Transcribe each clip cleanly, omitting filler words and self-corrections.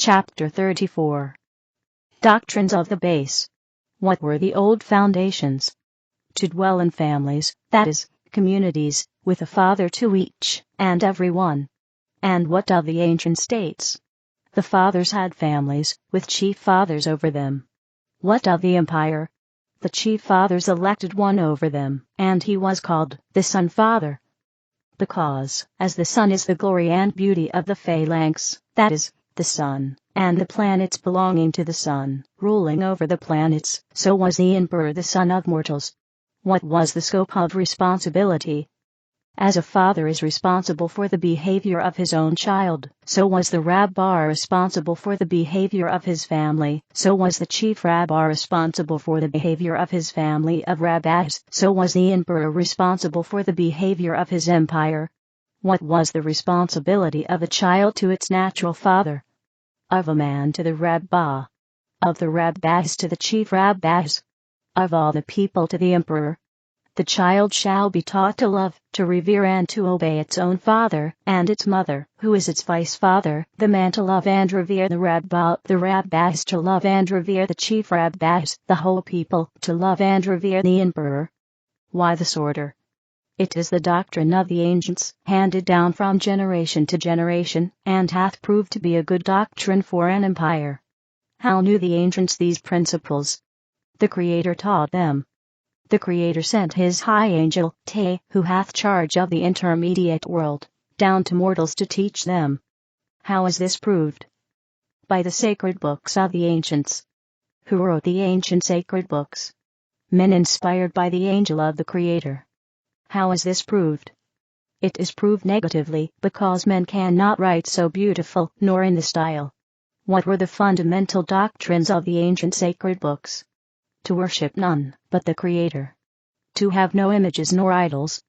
Chapter 34. Doctrines of the Base. What were the old foundations? To dwell in families, that is, communities, with a father to each and every one. And what of the ancient states? The fathers had families, with chief fathers over them. What of the empire? The chief fathers elected one over them, and he was called the Sun Father. Because, as the sun is the glory and beauty of the phalanx, that is, the sun, and the planets belonging to the sun, ruling over the planets, so was the emperor the son of mortals. What was the scope of responsibility? As a father is responsible for the behavior of his own child, so was the rabbi responsible for the behavior of his family, so was the chief rabbi responsible for the behavior of his family of rabbis, so was the emperor responsible for the behavior of his empire. What was the responsibility of a child to its natural father? Of a man to the rabbi. Of the rabbis to the chief rabbis. Of all the people to the emperor. The child shall be taught to love, to revere and to obey its own father and its mother, who is its vice-father, the man to love and revere the rabbis to love and revere the chief rabbis, the whole people to love and revere the emperor. Why this order? It is the doctrine of the ancients, handed down from generation to generation, and hath proved to be a good doctrine for an empire. How knew the ancients these principles? The Creator taught them. The Creator sent his high angel, Te, who hath charge of the intermediate world, down to mortals to teach them. How is this proved? By the sacred books of the ancients. Who wrote the ancient sacred books? Men inspired by the angel of the Creator. How is this proved? It is proved negatively, because men cannot write so beautiful, nor in the style. What were the fundamental doctrines of the ancient sacred books? To worship none but the Creator. To have no images nor idols.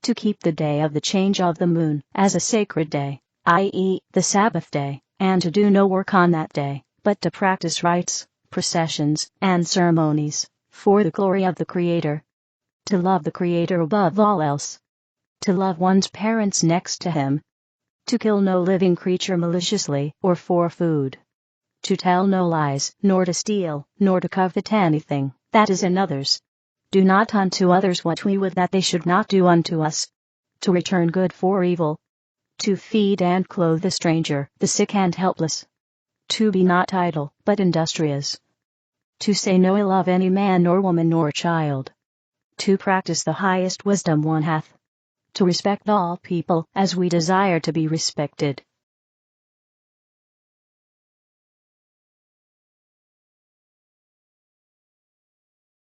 To keep the day of the change of the moon as a sacred day, i.e., the Sabbath day, and to do no work on that day, but to practice rites, processions, and ceremonies, for the glory of the Creator. To love the Creator above all else. To love one's parents next to him. To kill no living creature maliciously or for food. To tell no lies, nor to steal, nor to covet anything that is another's. Do not unto others what we would that they should not do unto us. To return good for evil. To feed and clothe the stranger, the sick and helpless. To be not idle, but industrious. To say no ill of any man nor woman nor child. To practice the highest wisdom one hath. To respect all people as we desire to be respected.